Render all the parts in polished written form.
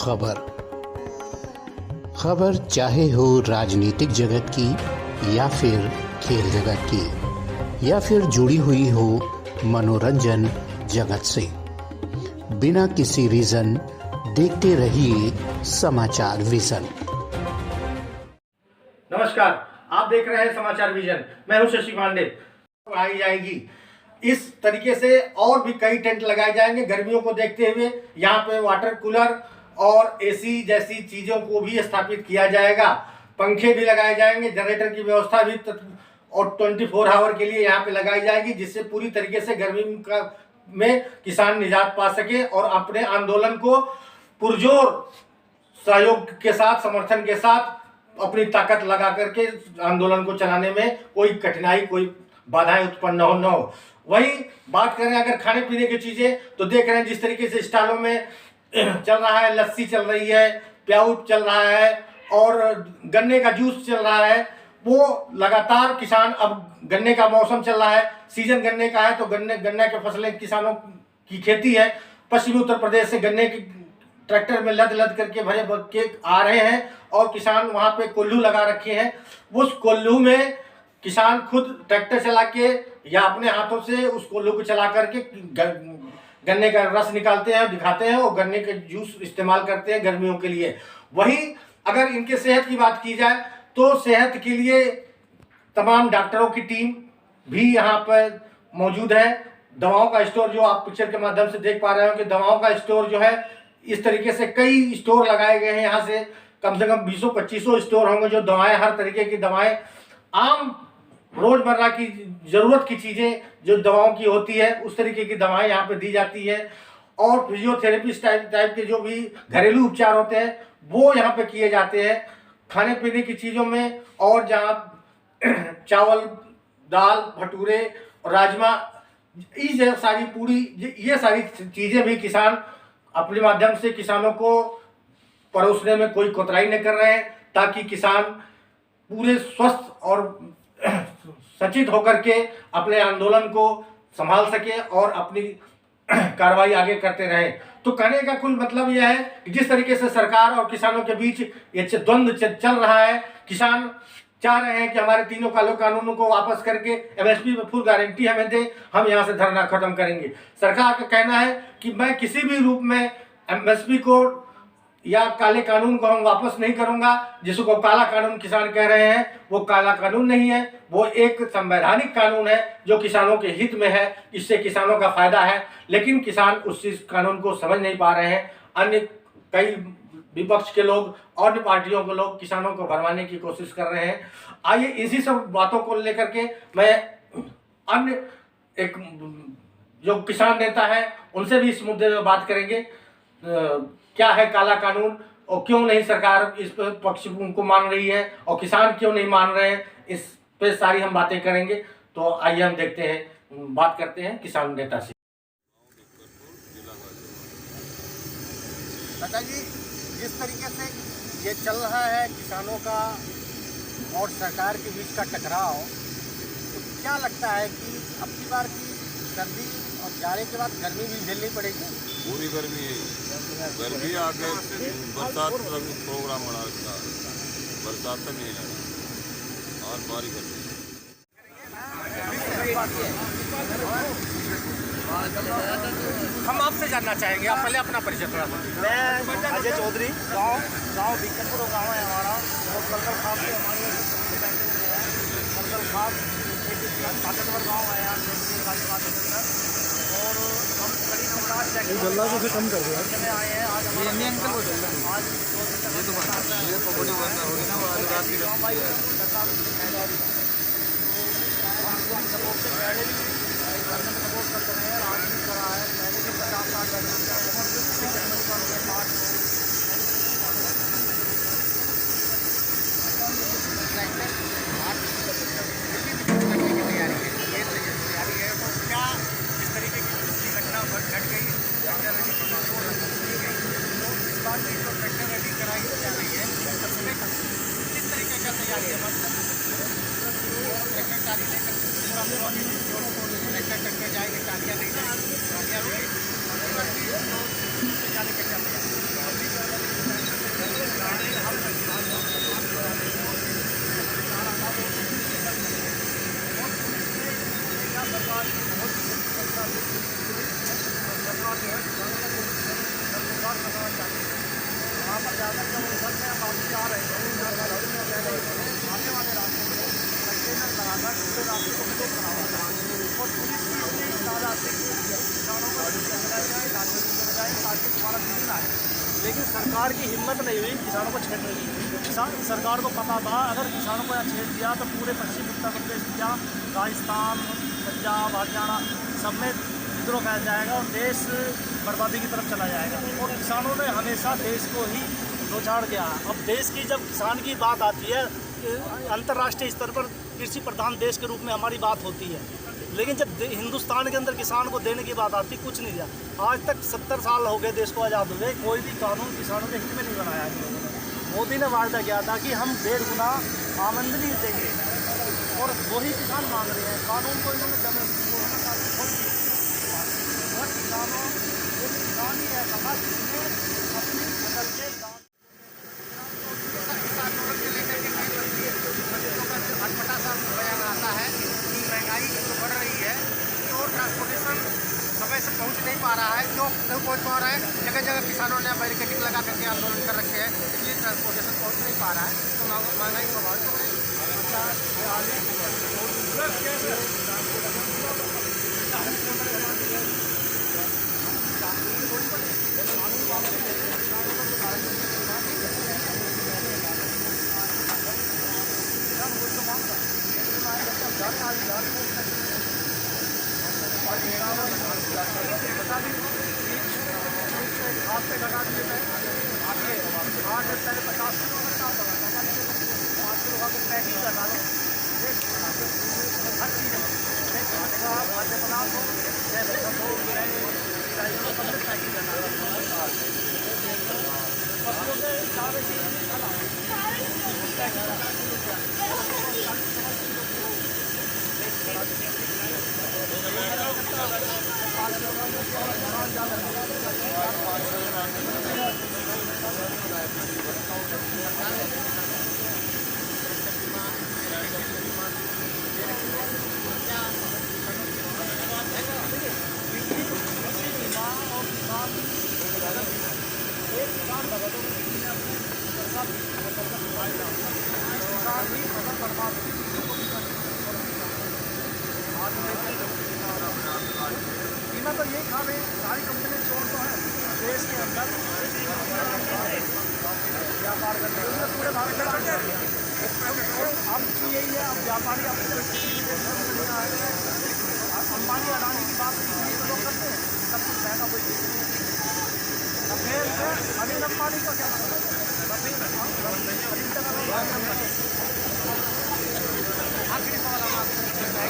खबर खबर चाहे हो राजनीतिक जगत की या फिर खेल जगत की या फिर जुड़ी हुई हो मनोरंजन जगत से, बिना किसी रीजन देखते रहिए समाचार विजन। नमस्कार, आप देख रहे हैं समाचार विजन। मैं हूं शशि पांडे। आई जाएगी इस तरीके से और भी कई टेंट लगाए जाएंगे गर्मियों को देखते हुए। यहाँ पे वाटर कूलर और एसी जैसी चीजों को भी स्थापित किया जाएगा। पंखे भी लगाए जाएंगे, जनरेटर की व्यवस्था भी और 24 आवर के लिए यहाँ पे लगाई जाएगी, जिससे पूरी तरीके से गर्मी में किसान निजात पा सके और अपने आंदोलन को पुरजोर सहयोग के साथ, समर्थन के साथ अपनी ताकत लगा करके आंदोलन को चलाने में कोई कठिनाई, कोई बाधाएं उत्पन्न न हो। वही बात करें अगर खाने पीने की चीजें, तो देख रहे हैं जिस तरीके से स्टॉलों में चल रहा है, लस्सी चल रही है, प्याऊ चल रहा है और गन्ने का जूस चल रहा है। वो लगातार किसान, अब गन्ने का मौसम चल रहा है, सीजन गन्ने का है, तो गन्ने के फसलें किसानों की खेती है। पश्चिमी उत्तर प्रदेश से गन्ने की ट्रैक्टर में लद लद करके भरे के आ रहे हैं और किसान वहां पे कोल्हू लगा रखे हैं। उस कोल्हू में किसान खुद ट्रैक्टर चला के या अपने हाथों से उस कोल्हू को चला करके गन्ने का रस निकालते हैं, दिखाते हैं और गन्ने के जूस इस्तेमाल करते हैं गर्मियों के लिए। वही अगर इनके सेहत की बात की जाए तो सेहत के लिए तमाम डॉक्टरों की टीम भी यहाँ पर मौजूद है। दवाओं का स्टोर, जो आप पिक्चर के माध्यम से देख पा रहे हो कि दवाओं का स्टोर जो है, इस तरीके से कई स्टोर लगाए गए हैं। यहाँ से कम 20-25 स्टोर होंगे जो दवाएं, हर तरीके की दवाएं, आम रोजमर्रा की जरूरत की चीजें जो दवाओं की होती है, उस तरीके की दवाएं यहाँ पे दी जाती है। और फिजियोथेरेपिस्ट टाइप के जो भी घरेलू उपचार होते हैं वो यहाँ पे किए जाते हैं। खाने पीने की चीजों में और जहाँ चावल, दाल, भटूरे, राजमा, ये सारी चीजें भी किसान अपने माध्यम से किसानों को परोसने में कोई कोताही नहीं कर रहे हैं, ताकि किसान पूरे स्वस्थ और सचेत होकर के अपने आंदोलन को संभाल सके और अपनी कार्रवाई आगे करते रहे। तो कहने का कुल मतलब यह है कि जिस तरीके से सरकार और किसानों के बीच ये द्वंद्व चल रहा है, किसान चाह रहे हैं कि हमारे तीनों कानूनों को वापस करके एमएसपी में फुल गारंटी हमें दे, हम यहाँ से धरना खत्म करेंगे। सरकार का कहना है कि मैं किसी भी रूप में एमएसपी को या काले कानून को हम वापस नहीं करूंगा। जिसको काला कानून किसान कह रहे हैं, वो काला कानून नहीं है, वो एक संवैधानिक कानून है जो किसानों के हित में है, इससे किसानों का फायदा है। लेकिन किसान उस कानून को समझ नहीं पा रहे हैं। अन्य कई विपक्ष के लोग, अन्य पार्टियों के लोग किसानों को भरमाने की कोशिश कर रहे हैं। आइए इसी सब बातों को लेकर के मैं अन्य एक जो किसान नेता है उनसे भी इस मुद्दे में बात करेंगे। क्या है काला कानून और क्यों नहीं सरकार इस पक्ष को मान रही है और किसान क्यों नहीं मान रहे हैं, इस पे सारी हम बातें करेंगे। तो आइए हम देखते हैं, बात करते हैं किसान नेता से। दादा जी, जिस तरीके से ये चल रहा है किसानों का और सरकार के बीच का टकराव, तो क्या लगता है कि अब की बार की सर्दी और जाड़े के बाद गर्मी भी झेलनी पड़ेगी? पूरी गर्मी है, गर्मी आके बरसात का प्रोग्राम बना रखा, बरसात तक नहीं लगा और बारिश गर्मी। हम आपसे जानना चाहेंगे, आप पहले अपना परिचय थोड़ा सा। मैं अजय चौधरी, गांव बीकनपुर गांव है हमारा, और कलकल खाप से हमारे कलकल खाप ताकतवर गांव है यहाँ और हम करीब 50 से कम कर दिया में आए हैं। आज ये अंकल को आज ये तो ये पकौड़ी बनना होगी ना, आज रात की सपोर्ट से पहले भी सपोर्ट करते रहे, आज भी करा है। पहले भी 50 साल जाएगी, यहाँ पर ज़्यादा जब उधर से हम वापसी आ रहे थे आने वाले रास्ते में कंटेनर लगाकर पूरे रास्ते को ब्लॉक करा हुआ था और पुलिस की इतनी तादाद थी कि किसानों को लगाया जाए लाठी लगाए ताकि तुम्हारा बिजली ना आए, लेकिन सरकार की हिम्मत नहीं हुई किसानों को छेड़ने की। सरकार को पता था अगर किसानों को यहाँ छेड़ दिया तो पूरे पश्चिम उत्तर प्रदेश या राजस्थान, पंजाब, हरियाणा सब में विद्रोह फैल जाएगा और देश बर्बादी की तरफ चला जाएगा। और किसानों ने हमेशा देश को ही नोचाड़ दिया। अब देश की जब किसान की बात आती है, अंतर्राष्ट्रीय स्तर पर कृषि प्रधान देश के रूप में हमारी बात होती है, लेकिन जब हिंदुस्तान के अंदर किसान को देने की बात आती कुछ नहीं दिया। आज तक 70 साल हो गए देश को आज़ाद हुए, कोई भी कानून किसानों के हित में नहीं बनाया है। मोदी ने वायदा किया था कि हम 1.5 गुना आमदनी देंगे और वही किसान मांग रहे हैं। कानून को इन्होंने किसानों किसान ही है समाज जिसने अपनी फसल के अटपटा सा बयान आता है कि महंगाई जो बढ़ रही है और ट्रांसपोर्टेशन समय से पहुंच नहीं पा रहा है, क्यों नहीं पहुंच पा रहा है? जगह जगह किसानों ने बैरिकेडिंग लगा करके आंदोलन कर रखे हैं, इसलिए ट्रांसपोर्टेशन पहुंच नहीं पा रहा है, तो महंगाई प्रभावित हो रही है। हाथ पे लगा दिए थे आगे 8 पहले 50 किलो का काम लगा 5 किलो का पैकिंग लगा लो, हर चीज़ खाद्य पदार्थ हो जैसे पैकिंग लगा फसलों के सारे बीमा तो यही काम है, सारी कंपनी छोड़ तो है देश के अंदर व्यापार करते हैं पूरे भारत में करते हैं। अब यही है, अब व्यापारी अपने अंबानी अडानी की बात तो लोग करते हैं, सब कुछ महंगा कोई अनिल अंबानी का क्या आखिरी सवाल हम आपसे पूछना है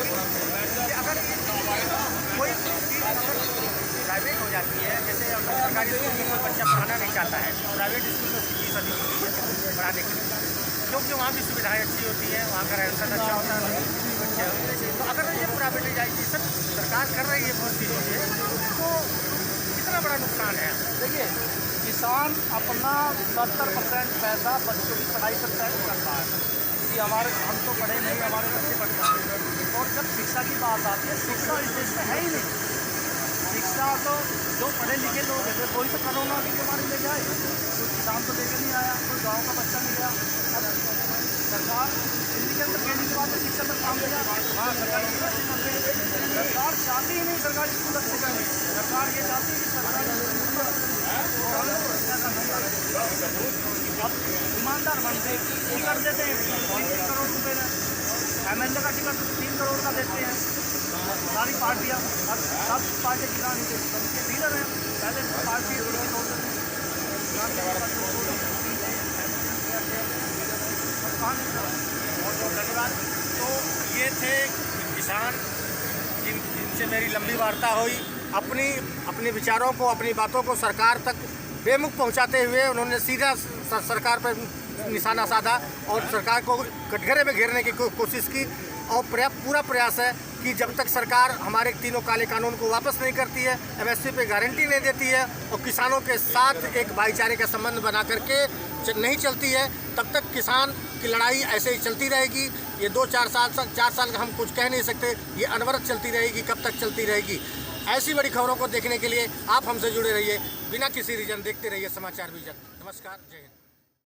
कि अगर कोई चीज़ अगर प्राइवेट हो जाती है, जैसे अगर सरकारी स्कूल में कोई बच्चा पढ़ाना नहीं चाहता है, प्राइवेट स्कूल में फीस अधिक होती है पढ़ाने के लिए, क्योंकि वहाँ की सुविधाएं अच्छी होती हैं, वहाँ का रहन सहन अच्छा होता है बच्चे। तो अगर ये प्राइवेटाइजेशन सरकार कर रही है बहुत चीज़ों से, तो कितना बड़ा नुकसान है? देखिए, किसान अपना 70% पैसा बच्चों की पढ़ाई पर तय करता है कि हमारे हम तो पढ़े नहीं, हमारे बच्चे पढ़ते हैं। और जब शिक्षा की बात आती है, शिक्षा इस देश में है ही नहीं। शिक्षा तो जो पढ़े लिखे लोग हैं वही तो कोरोना की बीमारी लेके आए, कोई किसान तो लेके नहीं आया, कोई गाँव का बच्चा नहीं गया। सरकार दिल्ली के अंदर कहने के बाद शिक्षा पर काम किया, हाँ सरकारी सरकार चाहती ही नहीं सरकारी स्कूल अच्छे करें। सरकार ये चाहती है कि सरकारी अब ईमानदार बनते टिकट देते हैं 3 करोड़ रुपये में, MLA का टिकट 3 करोड़ का देते हैं सारी पार्टियाँ, और सब पार्टी किसान ही डीलर हैं। पहले पार्टी धन्यवाद। तो ये थे किसान जिनसे मेरी लंबी वार्ता हुई। अपने विचारों को, अपनी बातों को सरकार तक बेमुख पहुंचाते हुए उन्होंने सीधा सरकार पर निशाना साधा और सरकार को कटघरे में घेरने की कोशिश की। और पूरा प्रयास है कि जब तक सरकार हमारे तीनों काले कानून को वापस नहीं करती है, MSP पे गारंटी नहीं देती है और किसानों के साथ एक भाईचारे का संबंध बना करके नहीं चलती है, तब तक किसान की लड़ाई ऐसे ही चलती रहेगी। ये 2-4 साल 4 साल का हम कुछ कह नहीं सकते, ये अनवरत चलती रहेगी। कब तक चलती रहेगी? ऐसी बड़ी खबरों को देखने के लिए आप हमसे जुड़े रहिए, बिना किसी रीजन देखते रहिए समाचार विजन। नमस्कार, जय हिंद।